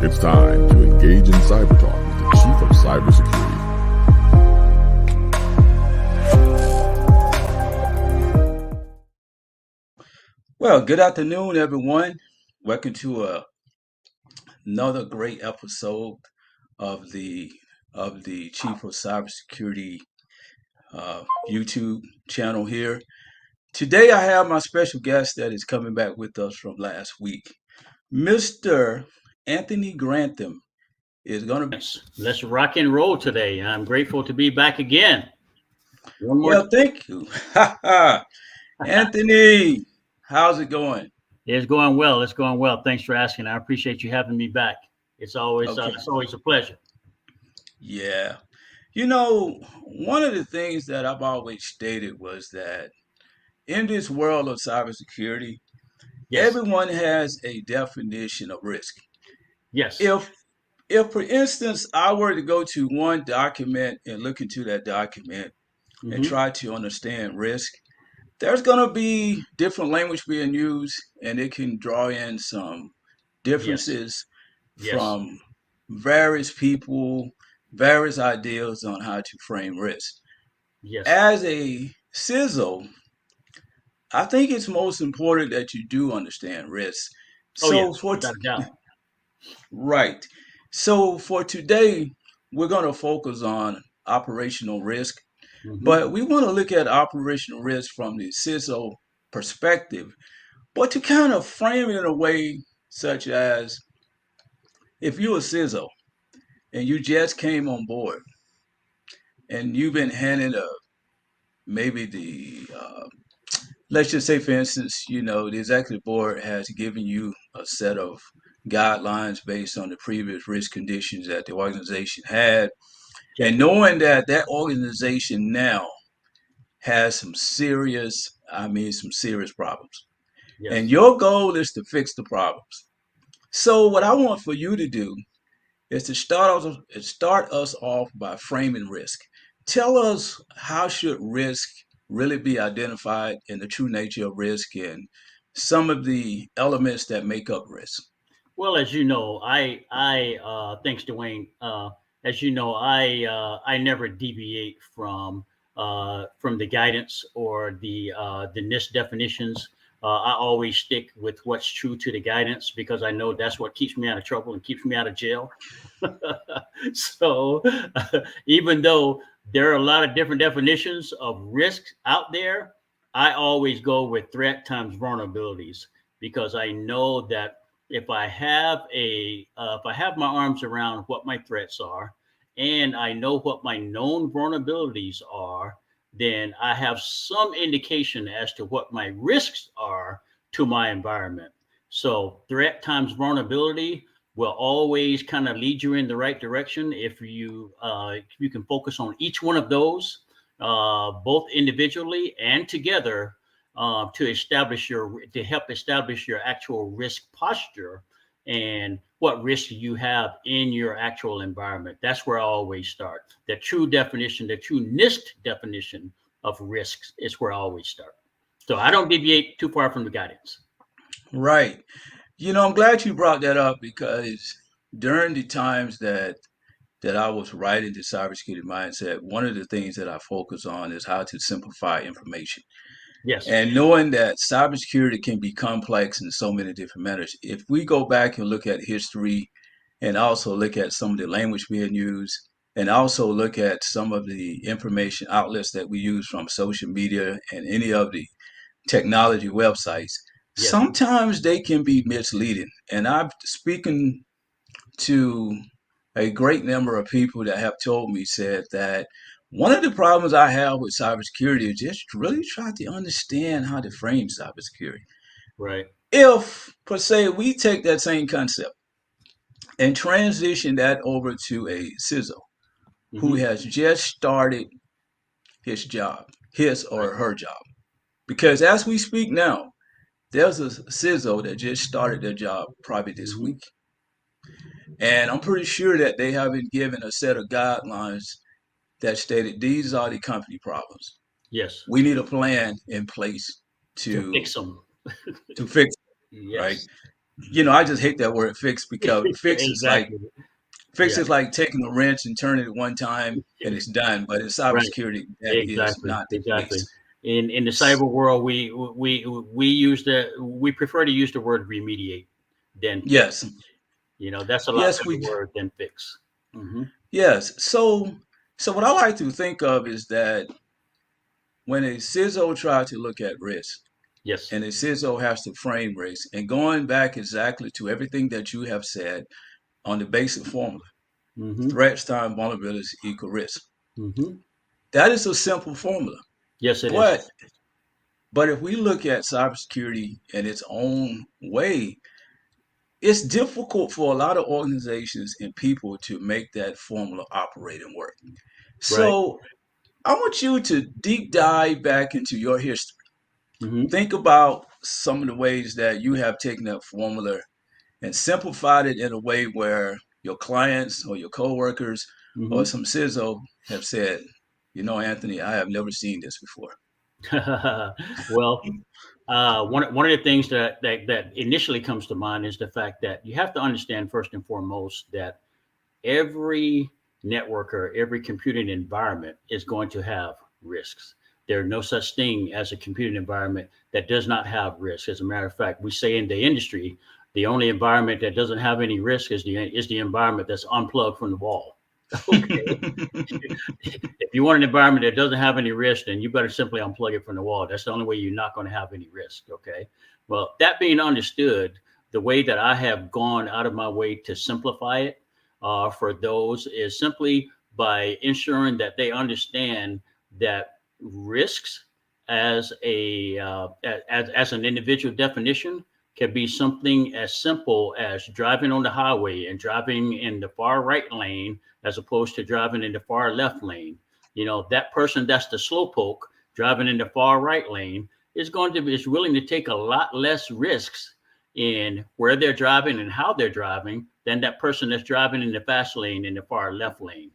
It's time to engage in cyber talk with the Chief of Cybersecurity. Well, good afternoon, everyone. Welcome to another great episode of the Chief of Cybersecurity YouTube channel here. Today, I have my special guest that is coming back with us from last week, Mr. Anthony Grantham. Is going to be. Let's rock and roll today. I'm grateful to be back again. Well, thank you, Anthony. How's it going? It's going well. It's going well. Thanks for asking. I appreciate you having me back. It's always a pleasure. Yeah. You know, one of the things that I've always stated was that in this world of cybersecurity, everyone has a definition of risk. Yes. If, for instance, I were to go to one document and look into that document and try to understand risk, there's going to be different language being used, and it can draw in some differences from various people, various ideas on how to frame risk. Yes. As a CISO, I think it's most important that you do understand risk. Right. So for today, we're going to focus on operational risk, but we want to look at operational risk from the CISO perspective, but to kind of frame it in a way such as if you're a CISO and you just came on board and you've been handed let's just say, for instance, the executive board has given you a set of guidelines based on the previous risk conditions that the organization had, and knowing that that organization now has some serious problems. Yes. And your goal is to fix the problems. So what I want for you to do is to start us off by framing risk. Tell us, how should risk really be identified and the true nature of risk and some of the elements that make up risk? Well, as you know, thanks, Dewayne. As you know, I never deviate from the guidance or the NIST definitions. I always stick with what's true to the guidance because I know that's what keeps me out of trouble and keeps me out of jail. So even though there are a lot of different definitions of risks out there, I always go with threat times vulnerabilities because I know that if I have my arms around what my threats are and I know what my known vulnerabilities are, then I have some indication as to what my risks are to my environment. So threat times vulnerability will always kind of lead you in the right direction if you can focus on each one of those, both individually and together, to help establish your actual risk posture and what risk you have in your actual environment. That's where I always start. The true NIST definition of risks is where I always start. So I don't deviate too far from the guidance. Right. I'm glad you brought that up because during the times that I was writing the cybersecurity mindset, one of the things that I focus on is how to simplify information. Yes. And knowing that cybersecurity can be complex in so many different manners. If we go back and look at history and also look at some of the language being used and also look at some of the information outlets that we use from social media and any of the technology websites, sometimes they can be misleading. And I've spoken to a great number of people that have told me, said that one of the problems I have with cybersecurity is just really try to understand how to frame cybersecurity. Right. If, per se, we take that same concept and transition that over to a CISO who has just started his job, his or her job. Because as we speak now, there's a CISO that just started their job probably this week. And I'm pretty sure that they have been given a set of guidelines that stated these are the company problems. Yes. We need a plan in place to fix them. to fix them, Yes. right? I just hate that word fix, because Exactly. fix Yeah. is like taking a wrench and turning it one time and it's done. But in Right. cybersecurity, that is Exactly. not the Exactly. case. In the cyber world, we prefer to use the word remediate than fix. Yes, That's a lot yes, better word than fix. Hmm. yes. So what I like to think of is that when a CISO tries to look at risk, Yes. and a CISO has to frame risk, and going back exactly to everything that you have said on the basic formula, Hmm. threats times vulnerabilities equal risk. Hmm. That is a simple formula. Yes, it is. But if we look at cybersecurity in its own way, it's difficult for a lot of organizations and people to make that formula operate and work. Right. So I want you to deep dive back into your history. Hmm. Think about some of the ways that you have taken that formula and simplified it in a way where your clients or your coworkers or Hmm. some CISO have said, Anthony, I have never seen this before. Well, one of the things that initially comes to mind is the fact that you have to understand first and foremost that every networker, every computing environment is going to have risks. There's no such thing as a computing environment that does not have risks. As a matter of fact, we say in the industry, the only environment that doesn't have any risk is the environment that's unplugged from the wall. Okay. If you want an environment that doesn't have any risk, then you better simply unplug it from the wall. That's the only way you're not going to have any risk. Okay. Well, that being understood, the way that I have gone out of my way to simplify it for those is simply by ensuring that they understand that risks as as an individual definition can be something as simple as driving on the highway and driving in the far right lane as opposed to driving in the far left lane. That person that's the slowpoke driving in the far right lane is willing to take a lot less risks in where they're driving and how they're driving than that person that's driving in the fast lane in the far left lane,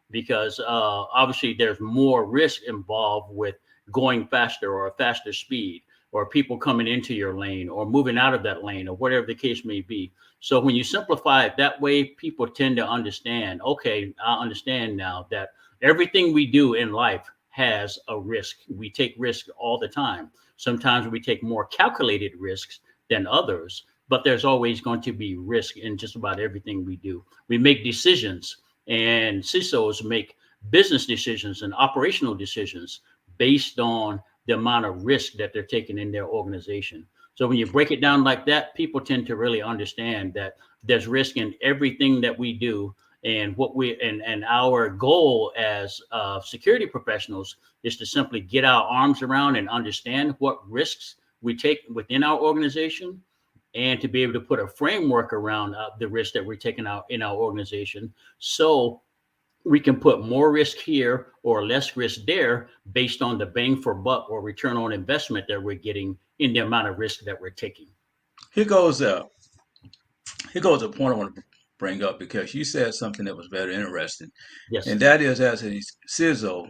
because obviously there's more risk involved with going faster or a faster speed or people coming into your lane or moving out of that lane or whatever the case may be. So when you simplify it that way, people tend to understand, okay, I understand now that everything we do in life has a risk. We take risks all the time. Sometimes we take more calculated risks than others, but there's always going to be risk in just about everything we do. We make decisions, and CISOs make business decisions and operational decisions based on the amount of risk that they're taking in their organization. So when you break it down like that, people tend to really understand that there's risk in everything that we do. And and our goal as security professionals is to simply get our arms around and understand what risks we take within our organization, and to be able to put a framework around the risk that we're taking out in our organization, so we can put more risk here or less risk there based on the bang for buck or return on investment that we're getting in the amount of risk that we're taking. Here goes a here goes a point I want to bring up, because you said something that was very interesting, Yes. and that is, as a CISO,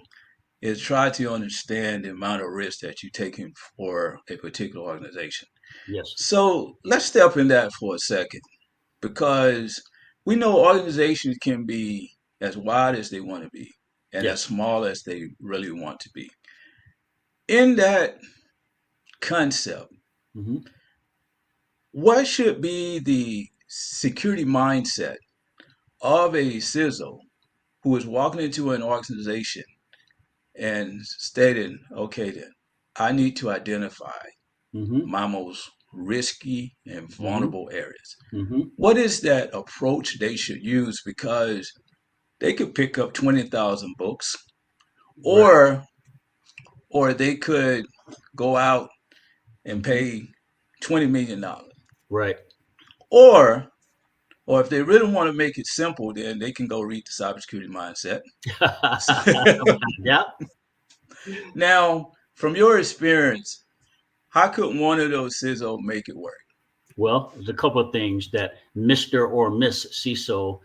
is try to understand the amount of risk that you're taking for a particular organization. Yes. So let's step in that for a second, because we know organizations can be as wide as they want to be and as Yes. small as they really want to be. In that concept, Hmm. what should be the security mindset of a CISO who is walking into an organization and stating, okay, then I need to identify Hmm. my most risky and Hmm. vulnerable areas? Hmm. What is that approach they should use? Because they could pick up 20,000 books, Right. or they could go out and Hmm. pay $20 million, Right. or if they really want to make it simple, then they can go read the cybersecurity mindset. Yeah. Now, from your experience, how could one of those CISO make it work? Well, there's a couple of things that Mr. or Miss CISO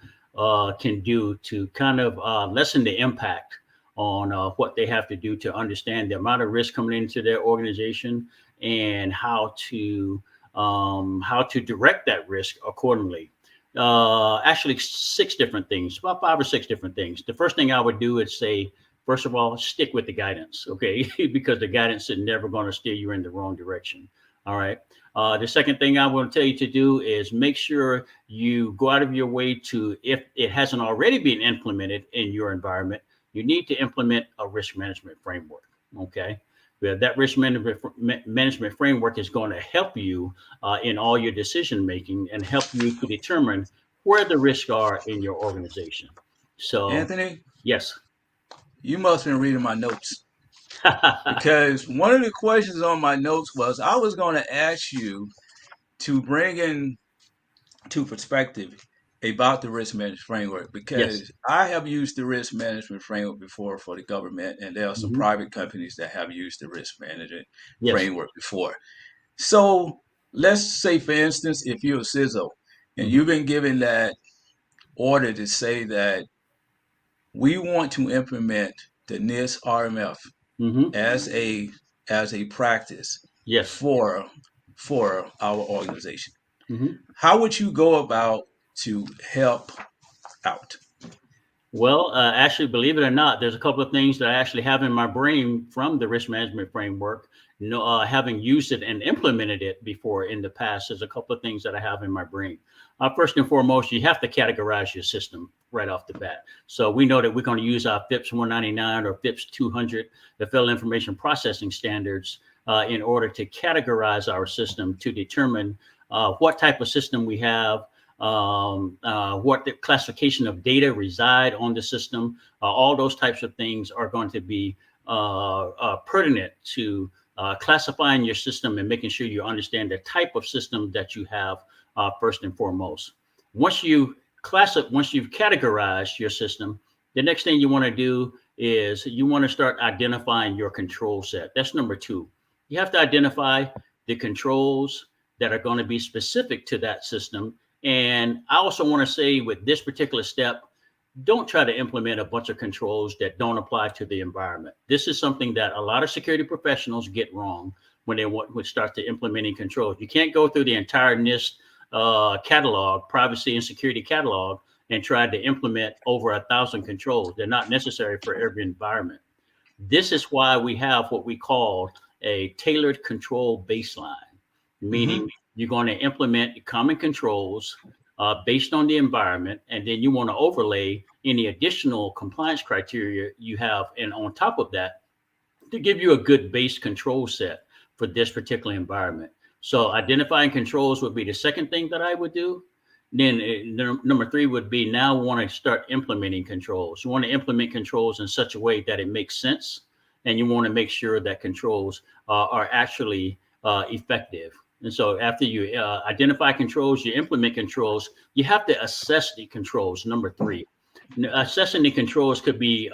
can do to kind of lessen the impact on what they have to do to understand the amount of risk coming into their organization and how to how to direct that risk accordingly. Actually, 6 different things, about 5 or 6 different things. The first thing I would do is say, first of all, stick with the guidance, okay? Because the guidance is never going to steer you in the wrong direction. All right. The second thing I want to tell you to do is make sure you go out of your way to, if it hasn't already been implemented in your environment, you need to implement a risk management framework. Okay. That risk management framework is going to help you in all your decision making and help you to determine where the risks are in your organization. So, Anthony, yes. you must have been reading my notes. Because one of the questions on my notes was I was going to ask you to bring in to perspective about the risk management framework, because Yes. I have used the risk management framework before for the government, and there are some private companies that have used the risk management Yes. framework before. So let's say, for instance, if you're a CISO and you've been given that order to say that we want to implement the NIST RMF as a practice Yes. for our organization. Mhm. How would you go about to help out? Well, actually, believe it or not, there's a couple of things that I actually have in my brain from the risk management framework. Having used it and implemented it before in the past, there's a couple of things that I have in my brain. First and foremost, you have to categorize your system right off the bat. So we know that we're going to use our FIPS 199 or FIPS 200, the Federal Information Processing Standards, in order to categorize our system to determine what type of system we have, what the classification of data reside on the system. All those types of things are going to be pertinent to classifying your system and making sure you understand the type of system that you have first and foremost. Once you've categorized your system, the next thing you want to do is you want to start identifying your control set. That's number 2. You have to identify the controls that are going to be specific to that system. And I also want to say with this particular step, don't try to implement a bunch of controls that don't apply to the environment. This is something that a lot of security professionals get wrong when they would start to implementing controls. You can't go through the entire NIST catalog, privacy and security catalog, and try to implement over 1,000 controls. They're not necessary for every environment. This is why we have what we call a tailored control baseline, meaning you're going to implement common controls based on the environment, and then you want to overlay any additional compliance criteria you have, and on top of that, to give you a good base control set for this particular environment. So identifying controls would be the second thing that I would do. Then number 3 would be now want to start implementing controls. You want to implement controls in such a way that it makes sense, and you want to make sure that controls are actually effective. And so after you identify controls, you implement controls, you have to assess the controls, number 3. Assessing the controls could be,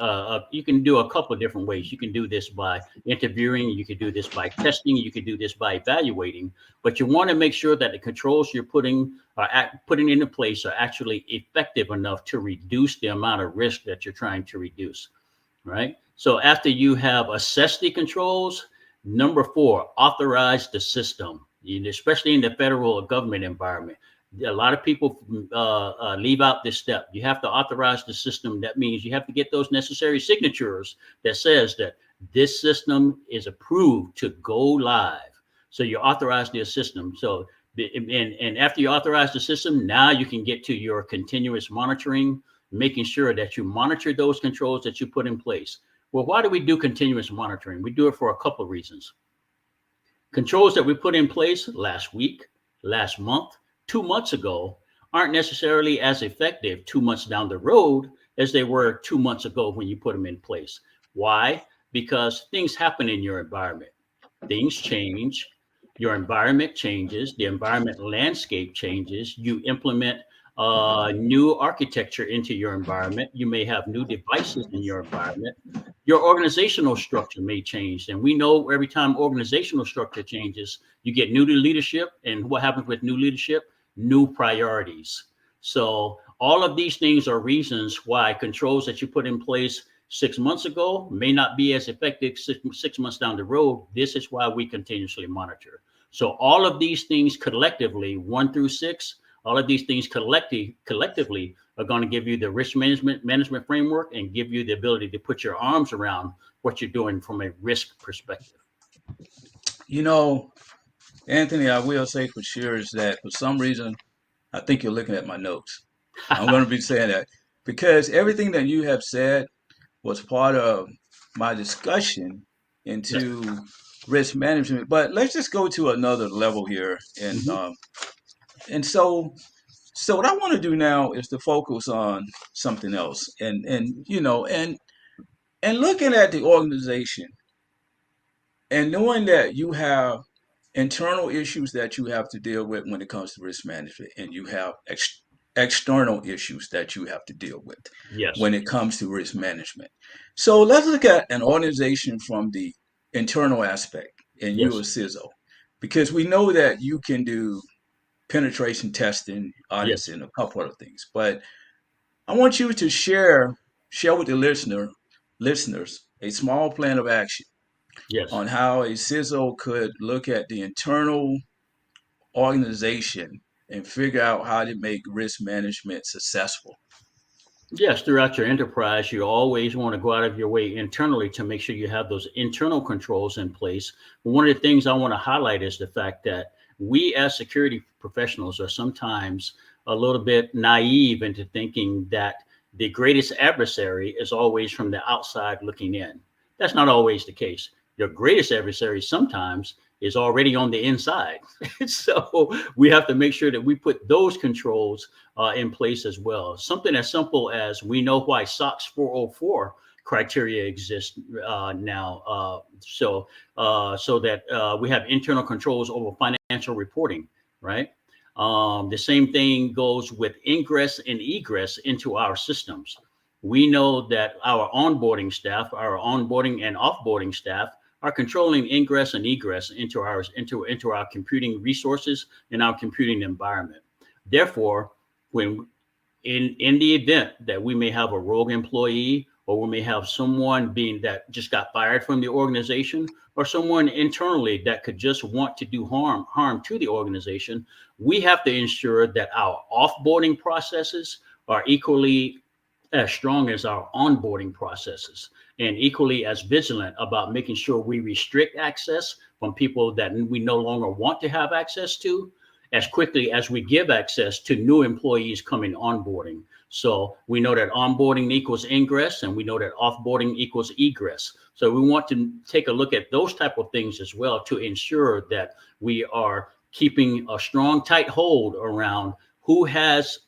you can do a couple of different ways. You can do this by interviewing, you can do this by testing, you can do this by evaluating, but you want to make sure that the controls you're putting into place are actually effective enough to reduce the amount of risk that you're trying to reduce, right? So after you have assessed the controls, number 4, authorize the system, especially in the federal government environment. A lot of people leave out this step. You have to authorize the system. That means you have to get those necessary signatures that says that this system is approved to go live. So you authorize the system. So, and after you authorize the system, now you can get to your continuous monitoring, making sure that you monitor those controls that you put in place. Well, why do we do continuous monitoring? We do it for a couple of reasons. Controls that we put in place last week, last month, 2 months ago aren't necessarily as effective 2 months down the road as they were 2 months ago when you put them in place. Why? Because things happen in your environment. Things change. Your environment changes. The environment landscape changes. You implement new architecture into your environment. You may have new devices in your environment. Your organizational structure may change. And we know every time organizational structure changes, you get new leadership. And what happens with new leadership? New priorities. So all of these things are reasons why controls that you put in place 6 months ago may not be as effective six months down the road. This is why we continuously monitor. So all of these things collectively, 1 through 6, all of these things collectively are going to give you the risk management framework and give you the ability to put your arms around what you're doing from a risk perspective. You know, Anthony, I will say for sure is that for some reason, I think you're looking at my notes. I'm going to be saying that because everything that you have said was part of my discussion Yes. into risk management. But let's just go to another level here, and so what I want to do now is to focus on something else, and looking at the organization and knowing that you have internal issues that you have to deal with when it comes to risk management, and you have external issues that you have to deal with Yes. when it comes to risk management. So let's look at an organization from the internal aspect, and you Yes. as CISO, because we know that you can do penetration testing, audits, Yes. and a couple other things. But I want you to share with the listeners a small plan of action Yes. on how a CISO could look at the internal organization and figure out how to make risk management successful. Yes, throughout your enterprise, you always want to go out of your way internally to make sure you have those internal controls in place. But one of the things I want to highlight is the fact that we as security professionals are sometimes a little bit naive into thinking that the greatest adversary is always from the outside looking in. That's not always the case. Your greatest adversary sometimes is already on the inside. So we have to make sure that we put those controls in place as well. Something as simple as we know why SOX 404 criteria exist now, so that we have internal controls over financial reporting, right? The same thing goes with ingress and egress into our systems. We know that our onboarding staff, our onboarding and offboarding staff, are controlling ingress and egress into our computing resources and our computing environment. Therefore, when in the event that we may have a rogue employee, or we may have someone being that just got fired from the organization, or someone internally that could just want to do harm to the organization, we have to ensure that our offboarding processes are equally as strong as our onboarding processes, and equally as vigilant about making sure we restrict access from people that we no longer want to have access to, as quickly as we give access to new employees coming onboarding. So we know that onboarding equals ingress, and we know that offboarding equals egress. So we want to take a look at those type of things as well to ensure that we are keeping a strong, tight hold around who has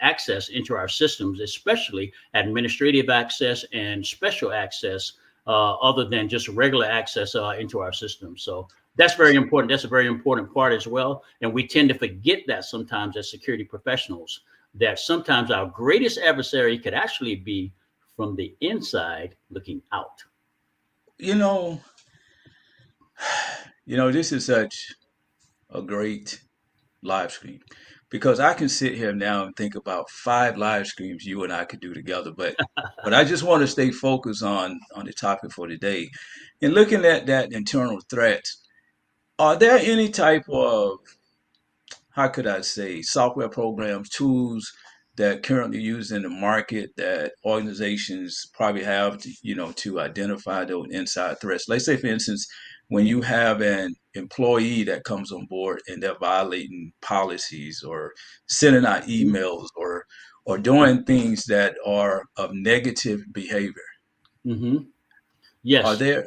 access into our systems, especially administrative access and special access, other than just regular access into our systems. So that's very important. That's a very important part as well. And we tend to forget that sometimes as security professionals, that sometimes our greatest adversary could actually be from the inside looking out. You know, this is such a great live stream, because I can sit here now and think about 5 live streams you and I could do together, but I just want to stay focused on the topic for today. And looking at that internal threat, are there any type of, how could I say, software programs, tools that currently used in the market that organizations probably have to, to identify those inside threats? Let's say, for instance, when you have an employee that comes on board and they're violating policies, or sending out emails, or doing things that are of negative behavior. Mm-hmm. Are Yes. there?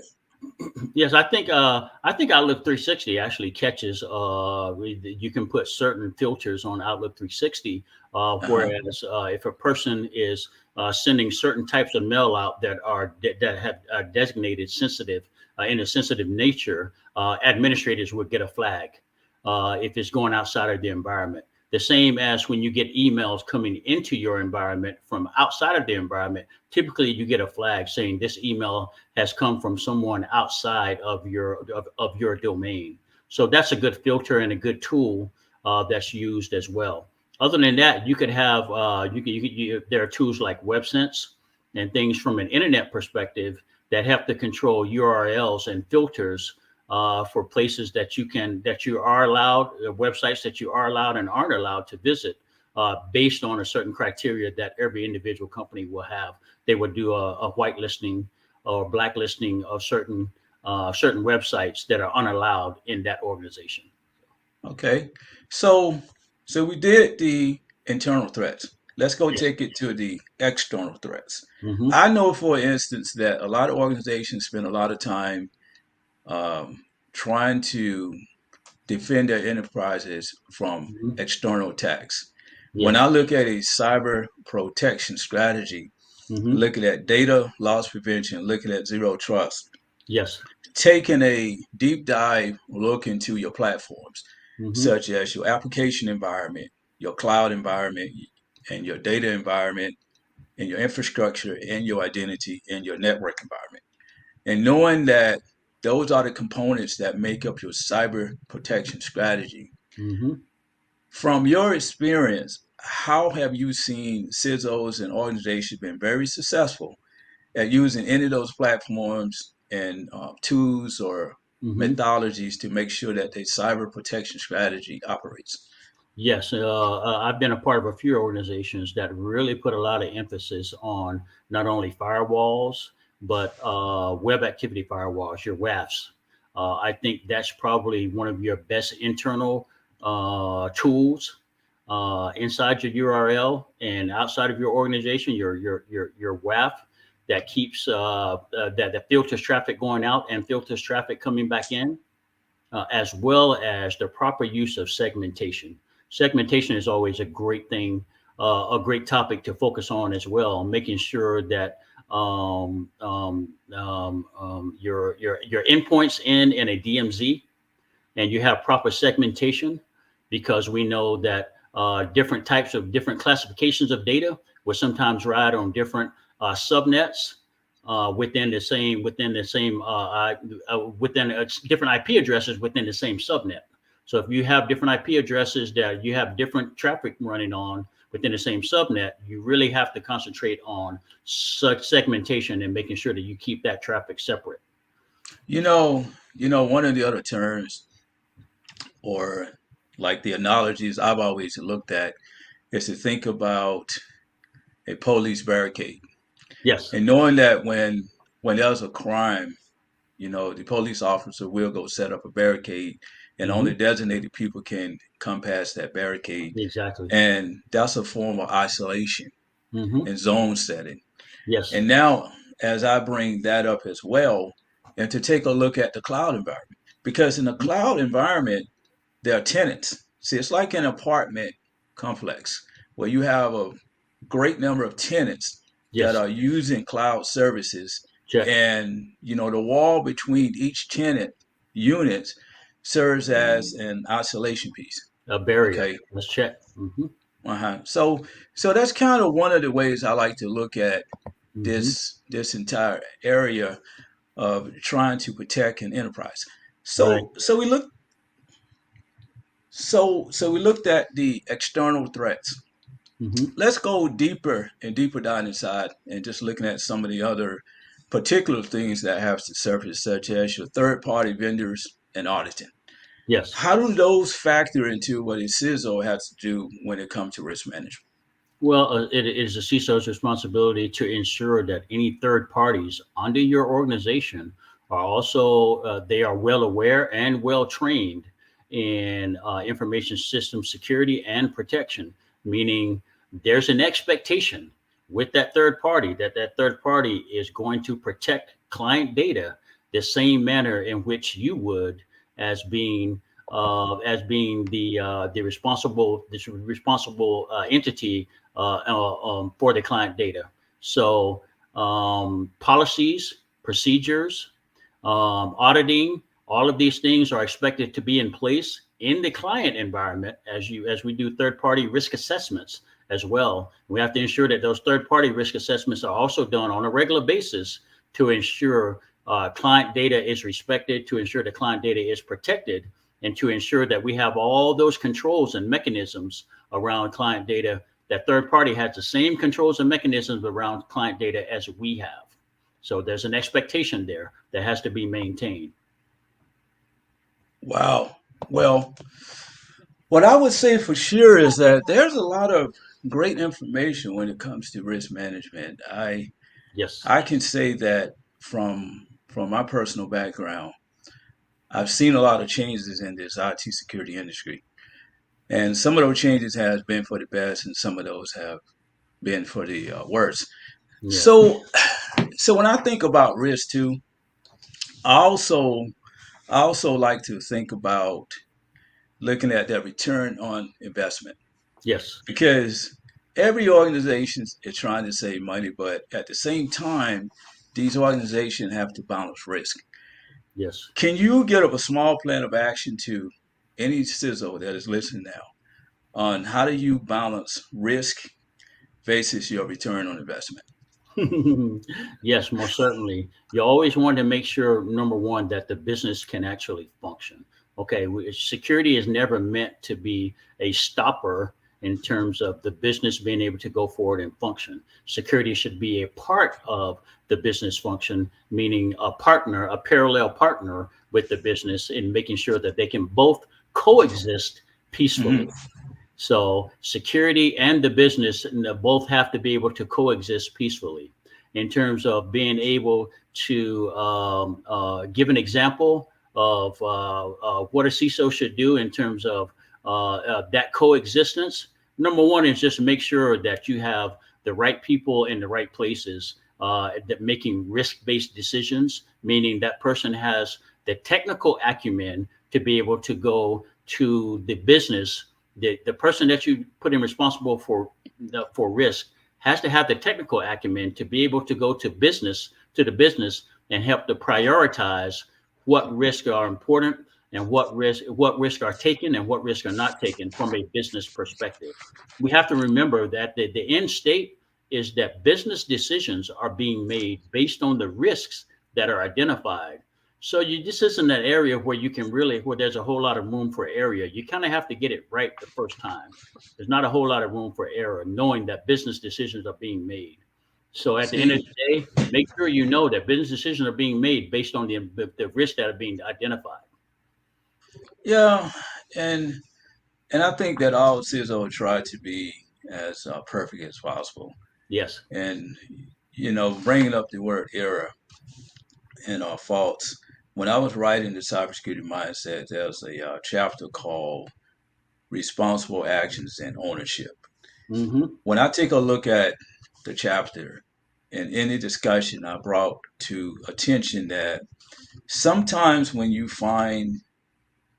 Yes, I think Outlook 360 actually catches. You can put certain filters on Outlook 360, Uh-huh. whereas if a person is sending certain types of mail out that are designated sensitive in a sensitive nature, administrators would get a flag if it's going outside of the environment. The same as when you get emails coming into your environment from outside of the environment, typically you get a flag saying this email has come from someone outside of your domain. So that's a good filter and a good tool that's used as well. Other than that, you could have there are tools like WebSense and things from an internet perspective that have to control URLs and filters for places that you are allowed, websites that you are allowed and aren't allowed to visit, based on a certain criteria that every individual company will have. They would do a whitelisting or blacklisting of certain websites that are unallowed in that organization. Okay. So we did the internal threats. Let's go Yes. take it to the external threats. Mm-hmm. I know, for instance, that a lot of organizations spend a lot of time trying to defend their enterprises from Mm-hmm. external attacks. When I Yes. look at a cyber protection strategy, Mm-hmm. looking at data loss prevention, looking at zero trust, Yes. taking a deep dive look into your platforms, Mm-hmm. such as your application environment, your cloud environment, and your data environment, and your infrastructure, and your identity, and your network environment. And knowing that those are the components that make up your cyber protection strategy. Mm-hmm. From your experience, how have you seen CISOs and organizations been very successful at using any of those platforms and tools or Mm-hmm. methodologies to make sure that their cyber protection strategy operates? Yes, I've been a part of a few organizations that really put a lot of emphasis on not only firewalls, but web activity firewalls, your WAFs. I think that's probably one of your best internal tools inside your URL and outside of your organization. Your WAF that keeps that filters traffic going out and filters traffic coming back in, as well as the proper use of segmentation. Segmentation is always a great thing, a great topic to focus on as well, making sure that your endpoints end in a DMZ and you have proper segmentation, because we know that different types of different classifications of data will sometimes ride on different subnets within the same different IP addresses within the same subnet. So if you have different IP addresses that you have different traffic running on within the same subnet, you really have to concentrate on such segmentation and making sure that you keep that traffic separate. You know, one of the other terms, or like the analogies I've always looked at, is to think about a police barricade. Yes. And knowing that when there's a crime, the police officer will go set up a barricade, and only Mm-hmm. designated people can come past that barricade. Exactly. And that's a form of isolation Mm-hmm. and zone setting. Yes. And now, as I bring that up as well, and to take a look at the cloud environment, because in the cloud environment, there are tenants. See, it's like an apartment complex where you have a great number of tenants that Yes. are using cloud services. Check. And, the wall between each tenant units serves as an isolation piece. A barrier. Okay. Let's check. Mm-hmm. So that's kind of one of the ways I like to look at Mm-hmm. this entire area of trying to protect an enterprise. Right. So we looked at the external threats. Mm-hmm. Let's go deeper and deeper down inside and just looking at some of the other particular things that have to surface, such as your third-party vendors and auditing. Yes. How do those factor into what a CISO has to do when it comes to risk management? Well, it is the CISO's responsibility to ensure that any third parties under your organization are also they are well aware and well trained in information system security and protection. Meaning, there's an expectation with that third party that that third party is going to protect client data the same manner in which you would, as being the responsible entity for the client data. So policies, procedures, auditing, all of these things are expected to be in place in the client environment as we do third-party risk assessments as well. We have to ensure that those third-party risk assessments are also done on a regular basis to ensure client data is respected, to ensure the client data is protected, and to ensure that we have all those controls and mechanisms around client data. That third party has the same controls and mechanisms around client data as we have. So there's an expectation there that has to be maintained. Wow. Well, what I would say for sure is that there's a lot of great information when it comes to risk management. Yes. I can say that from my personal background, I've seen a lot of changes in this IT security industry. And some of those changes has been for the best and some of those have been for the worst. Yeah. So so when I think about risk too, I also I also like to think about looking at that return on investment Yes. because every organization is trying to save money, but at the same time, these organizations have to balance risk. Yes. Can you get up a small plan of action to any CISO that is listening now on how do you balance risk versus your return on investment? Yes, most certainly. You always want to make sure, number one, that the business can actually function. Okay, security is never meant to be a stopper in terms of the business being able to go forward and function. Security should be a part of the business function, meaning a partner, a parallel partner with the business in making sure that they can both coexist peacefully. Hmm. So security and the business both have to be able to coexist peacefully. In terms of being able to give an example of what a CISO should do in terms of that coexistence, number one is just make sure that you have the right people in the right places that making risk-based decisions, meaning that person has the technical acumen to be able to go to the business. The person that you put in responsible for risk has to have the technical acumen to be able to go to the business and help to prioritize what risks are important and what risk are taken and what risks are not taken from a business perspective. We have to remember that the end state is that business decisions are being made based on the risks that are identified. So this isn't an area where you can really where there's a whole lot of room for error. You kind of have to get it right the first time. There's not a whole lot of room for error, knowing that business decisions are being made. So at the end of See, the day, make sure you know that business decisions are being made based on the risks that are being identified. yeah, and and I think that all CISO try to be as perfect as possible. Yes. And bringing up the word error and faults. When I was writing the cybersecurity mindset, there's a chapter called responsible actions and ownership. Mm-hmm. When I take a look at the chapter in any discussion, I brought to attention that sometimes when you find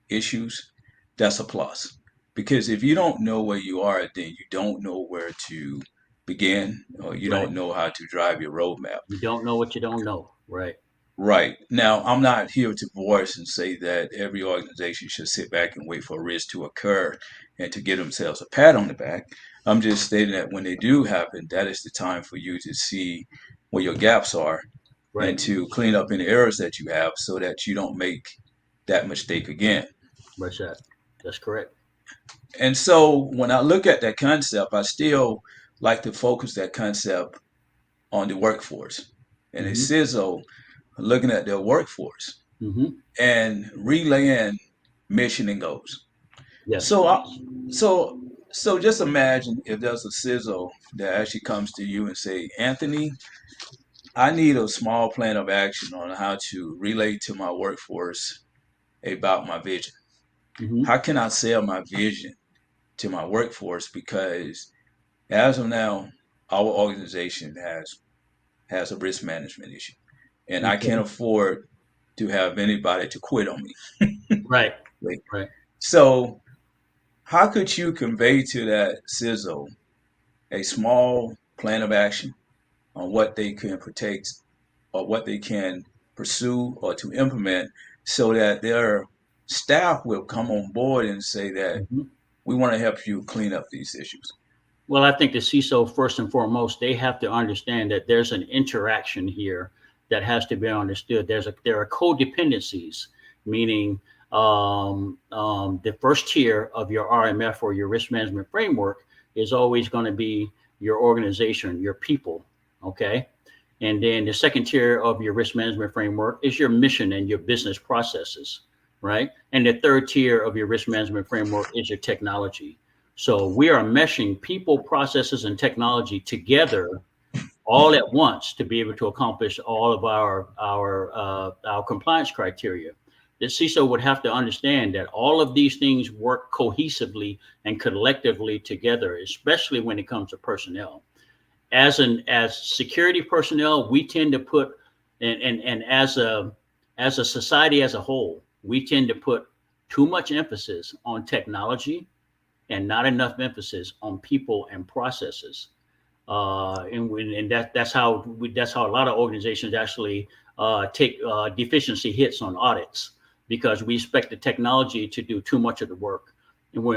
issues, that's a plus. Because if you don't know where you are, then you don't know where to begin, or you Right. don't know how to drive your roadmap. You don't know what you don't know. Right. Right. Now, I'm not here to voice and say that every organization should sit back and wait for risk to occur and to give themselves a pat on the back. I'm just stating that when they do happen, that is the time for you to see where your gaps are and Right. to clean up any errors that you have so that you don't make that mistake again. What's that? That's correct. And so when I look at that concept, I still like to focus that concept on the workforce and a Mm-hmm. CISO looking at their workforce Mm-hmm. and relaying mission and goals. Yes. So, so just imagine if there's a CISO that actually comes to you and say, Anthony, I need a small plan of action on how to relate to my workforce about my vision. Mm-hmm. How can I sell my vision to my workforce? Because as of now, our organization has a risk management issue, and I can't Okay. afford to have anybody to quit on me. Right. Like, Right. so how could you convey to that CISO a small plan of action on what they can protect or what they can pursue or to implement so that their staff will come on board and say that Mm-hmm. we want to help you clean up these issues? Well, I think the CISO, first and foremost, they have to understand that there's an interaction here that has to be understood. There are codependencies, meaning the first tier of your RMF or your risk management framework is always going to be your organization, your people. Okay. And then the second tier of your risk management framework is your mission and your business processes. right? And the third tier of your risk management framework is your technology. So we are meshing people, processes, and technology together all at once to be able to accomplish all of our compliance criteria. The CISO would have to understand that all of these things work cohesively and collectively together, especially when it comes to personnel. As security personnel, we tend to put and as a society as a whole, we tend to put too much emphasis on technology and not enough emphasis on people and processes. And that's how a lot of organizations actually take deficiency hits on audits, because we expect the technology to do too much of the work, and we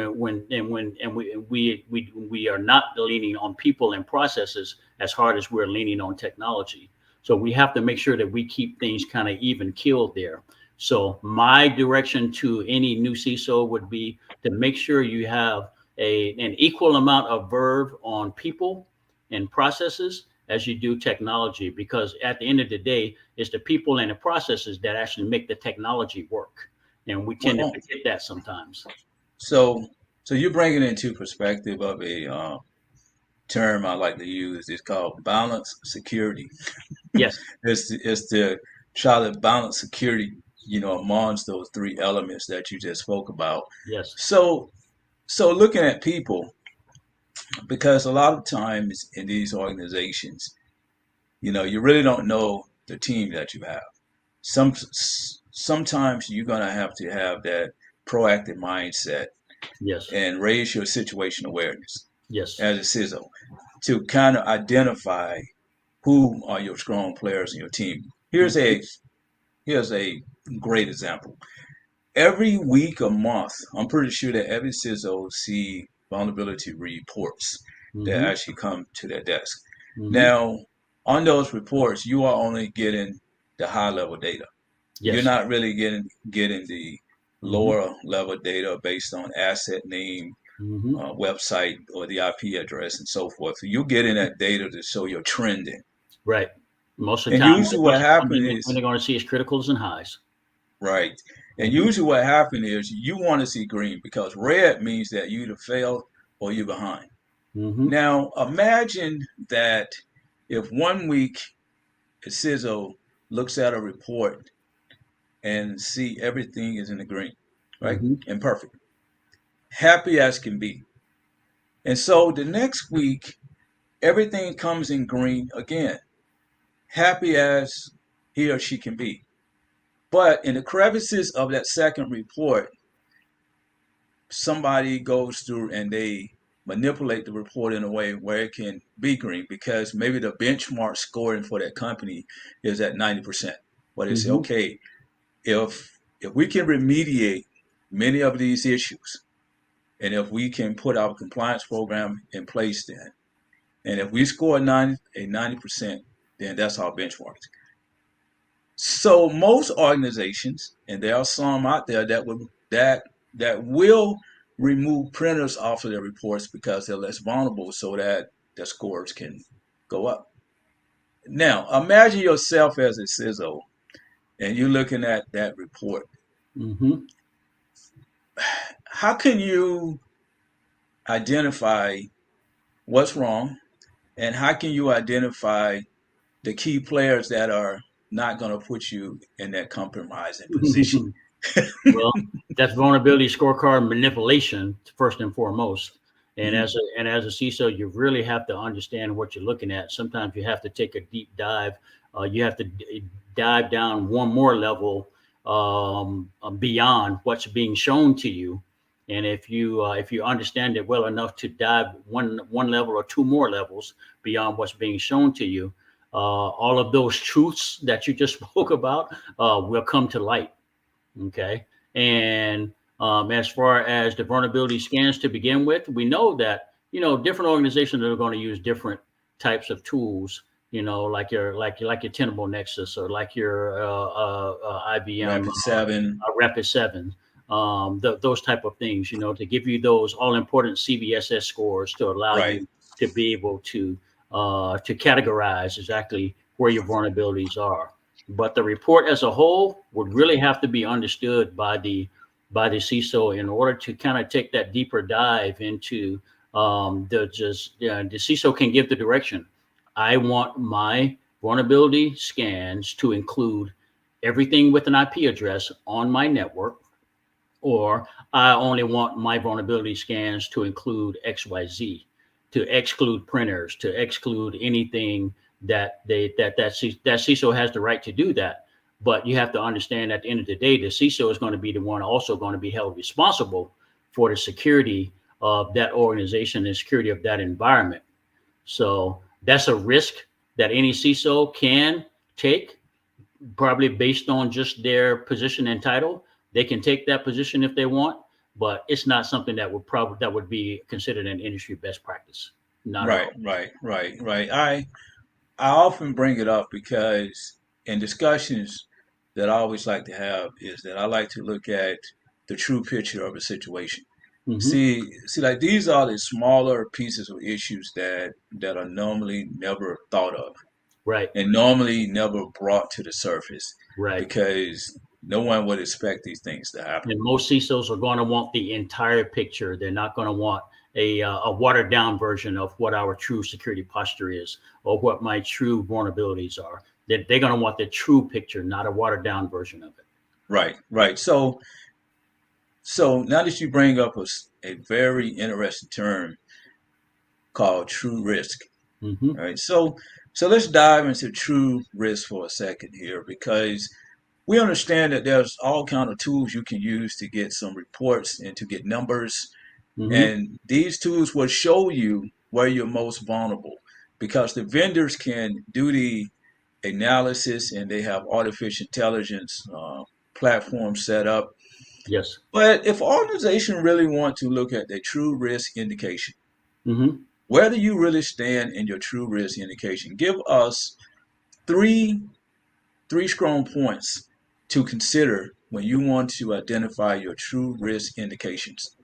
are not leaning on people and processes as hard as we're leaning on technology. So we have to make sure that we keep things kind of even keeled there. So my direction to any new CISO would be to make sure you have an equal amount of verve on people and processes as you do technology, because at the end of the day, it's the people and the processes that actually make the technology work. And we tend to forget that sometimes. So you bring it into perspective of a term I like to use. It's called balance security. Yes. It's to try to balance security, amongst those three elements that you just spoke about. Yes. So looking at people, because a lot of times in these organizations, you really don't know the team that you have. Sometimes you're gonna have to have that proactive mindset Yes. and raise your situation awareness Yes. as a CISO to kind of identify who are your strong players in your team. Here's a great example. Every week or month, I'm pretty sure that every CISO see vulnerability reports that actually come to their desk. Now, on those reports, you are only getting the high level data. Yes. You're not really getting the lower level data based on asset name, website, or the IP address and so forth. So you're getting that data to show your trending. Right. Most of the And time, usually what happens is, they're going to see is criticals and highs. right. And usually what happens is you want to see green, because red means that you either failed or you're behind. Now, imagine that if 1 week a CISO looks at a report and see everything is in the green, right? And perfect. Happy as can be. And so the next week, everything comes in green again. Happy as he or she can be. But in the crevices of that second report, somebody goes through and they manipulate the report in a way where it can be green, because maybe the benchmark scoring for that company is at 90%. But they say, okay, if we can remediate many of these issues, and if we can put our compliance program in place, then, and if we score 90%, then that's our benchmark. So most organizations, and there are some out there that will remove printers off of their reports because they're less vulnerable, so that their scores can go up. Now, imagine yourself as a CISO, and you're looking at that report. How can you identify what's wrong, and how can you identify the key players that are not going to put you in that compromising position? Well, that's vulnerability scorecard manipulation first and foremost. And as a CISO, you really have to understand what you're looking at. Sometimes you have to take a deep dive. You have to dive down one more level beyond what's being shown to you. And if you understand it well enough to dive one level or two more levels beyond what's being shown to you, all of those truths that you just spoke about will come to light. Okay. And as far as the vulnerability scans to begin with, we know that, different organizations are going to use different types of tools, like your Tenable Nexus, or like your IBM Rapid7, those type of things, to give you those all important CVSS scores to allow you to be able to categorize exactly where your vulnerabilities are. But the report as a whole would really have to be understood by the CISO in order to kind of take that deeper dive into the CISO can give the direction. I want my vulnerability scans to include everything with an IP address on my network, or I only want my vulnerability scans to include XYZ, to exclude printers, to exclude anything that CISO has the right to do that. But you have to understand at the end of the day, the CISO is going to be the one also going to be held responsible for the security of that organization and security of that environment. So that's a risk that any CISO can take, probably based on just their position and title. They can take that position if they want, but it's not something that would be considered an industry best practice. Not at all. Right. I often bring it up because in discussions that I always like to have is that I like to look at the true picture of a situation. Mm-hmm. See, like these are the smaller pieces of issues that are normally never thought of Right. and normally never brought to the surface Right. because no one would expect these things to happen. And most CISOs are going to want the entire picture. They're not going to want a watered down version of what our true security posture is or what my true vulnerabilities are. They're going to want the true picture, not a watered down version of it. Right. So now that you bring up a very interesting term called true risk, Mm-hmm. right? So let's dive into true risk for a second here because we understand that there's all kind of tools you can use to get some reports and to get numbers. Mm-hmm. And these tools will show you where you're most vulnerable because the vendors can do the analysis and they have artificial intelligence platforms set up. Yes. But if organizations really want to look at their true risk indication, Mm-hmm. where do you really stand in your true risk indication? Give us three strong points to consider when you want to identify your true risk indications.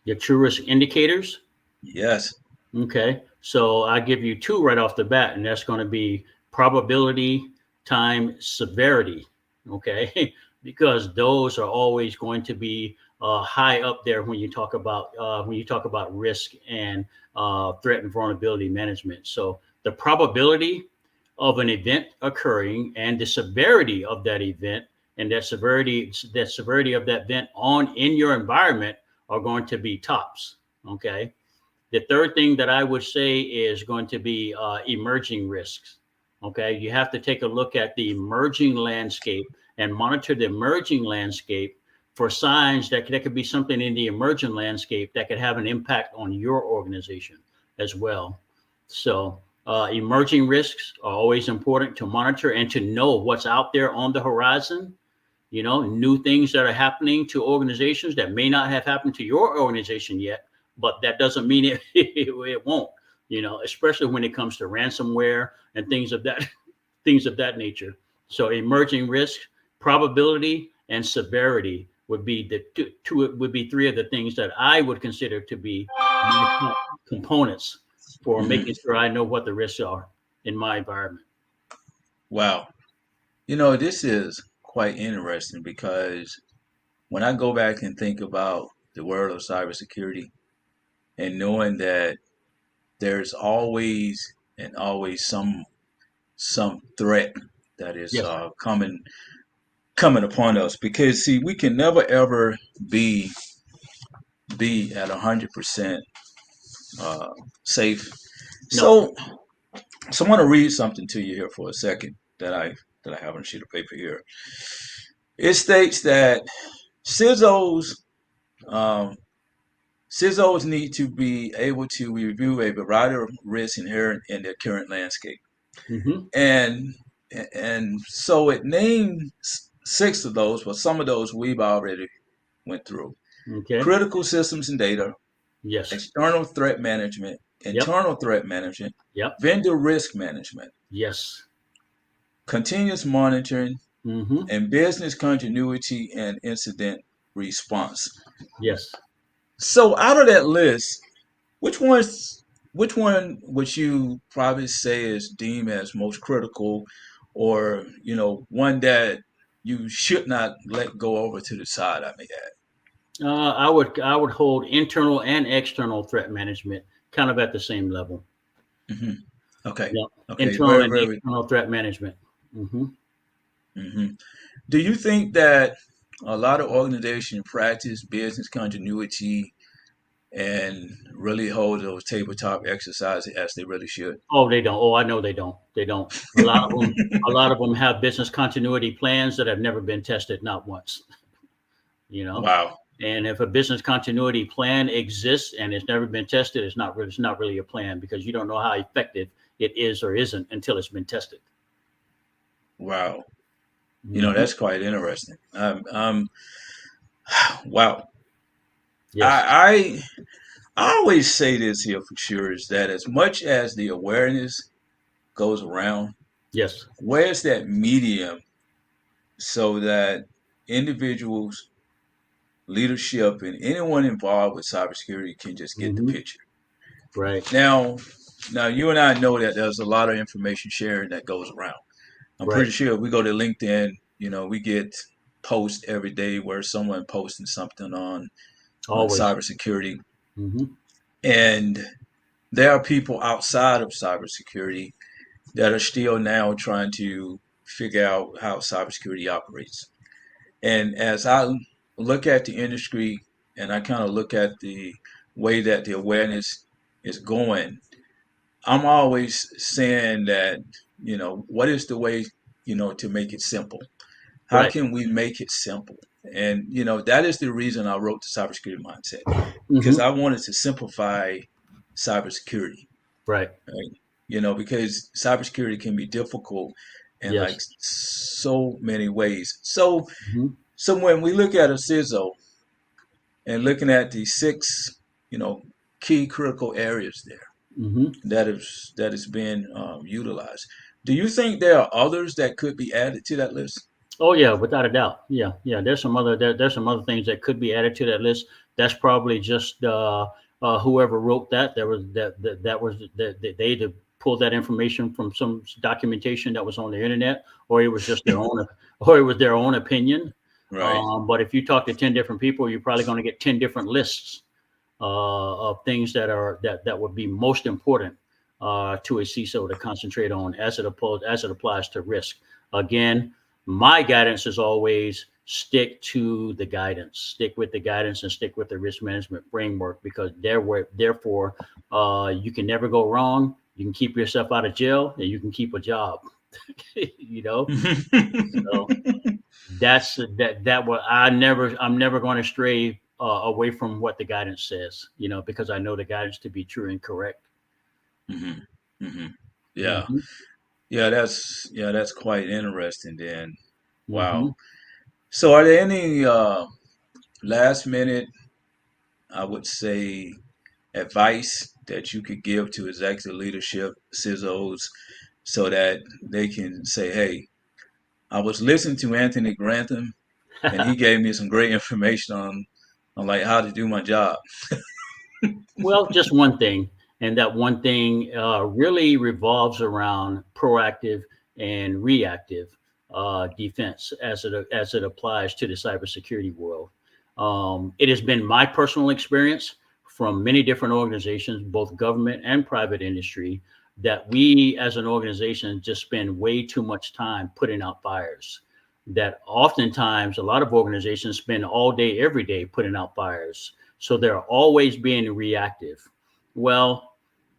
Your true risk indicators. Yes. Okay. So I give you two right off the bat, and that's going to be probability time severity. Okay. Because those are always going to be high up there when you talk about risk and threat and vulnerability management. So the probability of an event occurring and the severity of that event and that severity of that event on in your environment are going to be tops. Okay. The third thing that I would say is going to be emerging risks. Okay, you have to take a look at the emerging landscape and monitor the emerging landscape for signs that could be something in the emerging landscape that could have an impact on your organization as well. So emerging risks are always important to monitor and to know what's out there on the horizon. You know, new things that are happening to organizations that may not have happened to your organization yet, but that doesn't mean it won't. You know, especially when it comes to ransomware and things of that nature. So emerging risk, probability, and severity would be three of the things that I would consider to be components for Mhm. making sure I know what the risks are in my environment. Wow. This is quite interesting because when I go back and think about the world of cybersecurity and knowing that there's always some threat that is Yes. coming upon us because see we can never ever be at 100% uh, safe. No. So I want to read something to you here for a second that I have on a sheet of paper here. It states that CISOs um, CISOs need to be able to review a variety of risks inherent in their current landscape. Mm-hmm. And and so it named six of those, but some of those we've already went through. Okay. Critical systems and data, Yes. external threat management, Yep. internal threat management, Yep. vendor risk management, Yes. continuous monitoring, Mm-hmm. and business continuity and incident response. Yes. So out of that list, which ones which one would you probably say is deemed as most critical or, one that you should not let go over to the side, I may add? I would hold internal and external threat management kind of at the same level. Hmm. Okay. Yeah, Okay. internal Very, and very. external threat management. Hmm. Do you think that a lot of organizations practice business continuity and really hold those tabletop exercises as they really should? Oh, they don't. Oh, I know they don't. They don't. A lot of them have business continuity plans that have never been tested, not once. You know, Wow. and if a business continuity plan exists and it's never been tested, it's not really a plan because you don't know how effective it is or isn't until it's been tested. Wow. Hmm. That's quite interesting. Wow. Yes. I I always say this here for sure is that as much as the awareness goes around, Yes. where's that medium so that individuals, leadership, and anyone involved with cybersecurity can just get the Hmm. picture? Right. Now, you and I know that there's a lot of information sharing that goes around. I'm Right. pretty sure if we go to LinkedIn, we get posts every day where someone posting something on Always. cybersecurity, Hmm. and there are people outside of cybersecurity that are still now trying to figure out how cybersecurity operates. And as I look at the industry and I kind of look at the way that the awareness is going, I'm always saying that, what is the way, to make it simple? How Right. can we make it simple? And, that is the reason I wrote the cybersecurity mindset, because Hmm. I wanted to simplify cybersecurity, Right. right? Because cybersecurity can be difficult in like Yes. so many ways. So, Hmm. when we look at a CISO and looking at the six, key critical areas there Hmm. that is being utilized, do you think there are others that could be added to that list? Oh yeah, without a doubt. Yeah, yeah. There's some other things that could be added to that list. That's probably just whoever wrote that. That they either pulled that information from some documentation that was on the internet, or it was just their own, or it was their own opinion. Right. But if you talk to 10 different people, you're probably going to get 10 different lists of things that would be most important to a CISO to concentrate on as it applies to risk. Again, my guidance is always stick to the guidance, stick with the guidance, and stick with the risk management framework because therefore you can never go wrong. You can keep yourself out of jail, and you can keep a job. you know, so that's that what I'm never going to stray away from what the guidance says, because I know the guidance to be true and correct. Hmm. Hmm. Yeah. Hmm. Yeah, that's quite interesting then. Wow. Hmm. So are there any last minute, I would say, advice that you could give to executive leadership, CISOs, so that they can say, hey, I was listening to Anthony Grantham and he gave me some great information on like how to do my job. Well, just one thing, and that one thing really revolves around proactive and reactive defense as it applies to the cybersecurity world. It has been my personal experience from many different organizations, both government and private industry, that we as an organization just spend way too much time putting out fires. That oftentimes a lot of organizations spend all day, every day putting out fires, so they're always being reactive. Well,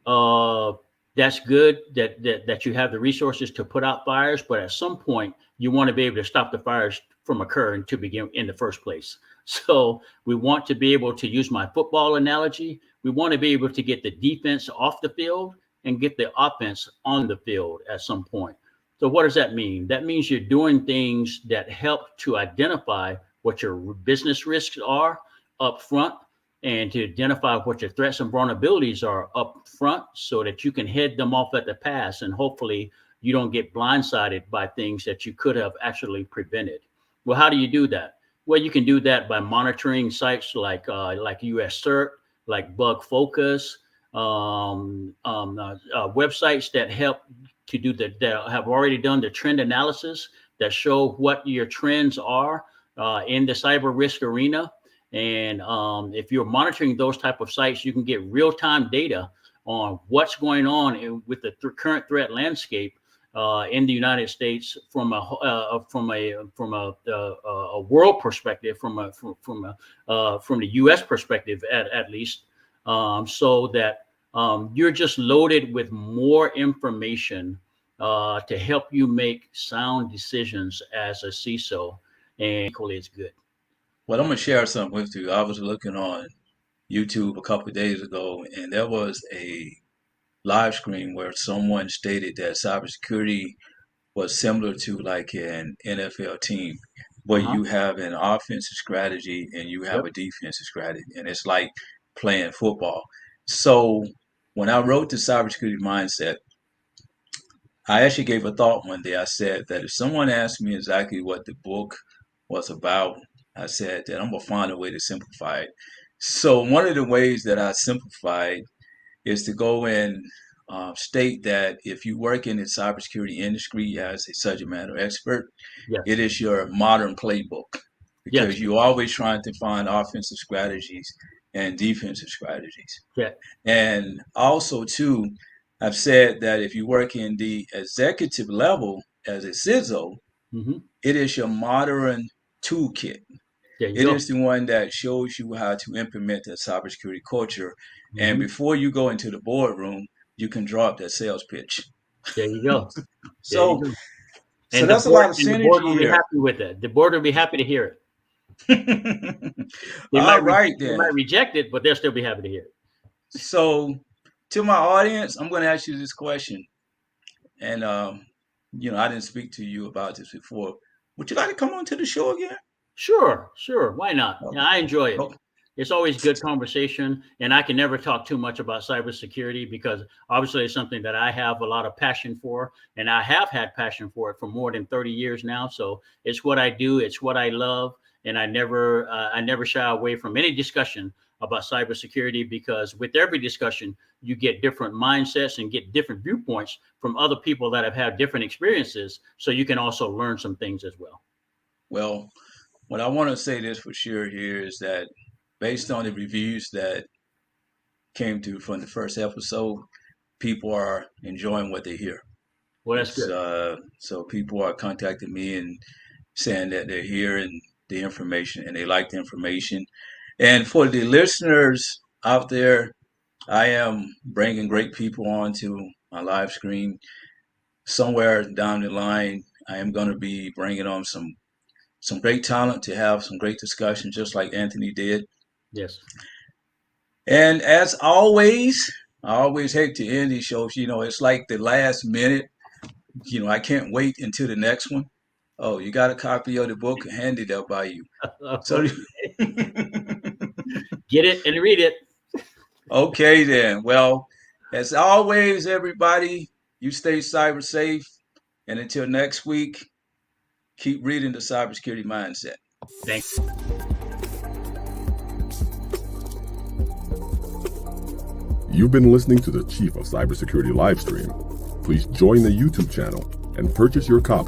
uh, that's good that you have the resources to put out fires, but at some point you want to be able to stop the fires from occurring to begin in the first place. So we want to be able to use my football analogy. We want to be able to get the defense off the field and get the offense on the field at some point. So what does that mean? That means you're doing things that help to identify what your business risks are up front and to identify what your threats and vulnerabilities are up front so that you can head them off at the pass and hopefully you don't get blindsided by things that you could have actually prevented. Well, how do you do that? Well, you can do that by monitoring sites like US CERT, like Bug Focus, websites that help to do that have already done the trend analysis that show what your trends are in the cyber risk arena. And if you're monitoring those type of sites, you can get real-time data on what's going on with the current threat landscape in the United States from a world perspective, from the U.S. perspective at least, so that you're just loaded with more information to help you make sound decisions as a CISO, and equally as good. Well, I'm gonna share something with you. I was looking on YouTube a couple of days ago, and there was a live stream where someone stated that cybersecurity was similar to like an NFL team, where you have an offensive strategy and you have a defensive strategy, and it's like playing football. So when I wrote the cybersecurity mindset, I actually gave a thought one day. I said that if someone asked me exactly what the book was about, I said that I'm gonna find a way to simplify it. So one of the ways that I simplified is to go and state that if you work in the cybersecurity industry as a subject matter expert, it is your modern playbook, because you're always trying to find offensive strategies and defensive strategies. And also, too, I've said that if you work in the executive level as a CISO, it is your modern toolkit. It is the one that shows you how to implement that cybersecurity culture. And before you go into the boardroom, you can drop that sales pitch. There you go. So and that's a lot of synergy the board will here. be happy with it. The board will be happy to hear it. They All right, then. They might reject it, but they'll still be happy to hear it. So to my audience, I'm going to ask you this question. And, I didn't speak to you about this before. Would you like to come on to the show again? Sure. Why not? Okay. Yeah, I enjoy it. Okay. It's always good conversation, and I can never talk too much about cybersecurity because obviously it's something that I have a lot of passion for, and I have had passion for it for more than 30 years now. So it's what I do, it's what I love, and I never shy away from any discussion about cybersecurity, because with every discussion you get different mindsets and get different viewpoints from other people that have had different experiences, so you can also learn some things as well. Well, what I want to say this for sure here is that based on the reviews that came through from the first episode, people are enjoying what they hear. Well, that's good. So people are contacting me and saying that they're hearing the information and they like the information. And for the listeners out there, I am bringing great people onto my live screen. Somewhere down the line, I am going to be bringing on some great talent to have some great discussion, just like Anthony did. Yes. And as always, I always hate to end these shows. It's like the last minute. I can't wait until the next one. Oh, you got a copy of the book handed up by you. So get it and read it. Okay, then. Well, as always, everybody, you stay cyber safe. And until next week, keep reading the cybersecurity mindset. Thanks. You've been listening to the Chief of Cybersecurity Livestream. Please join the YouTube channel and purchase your copy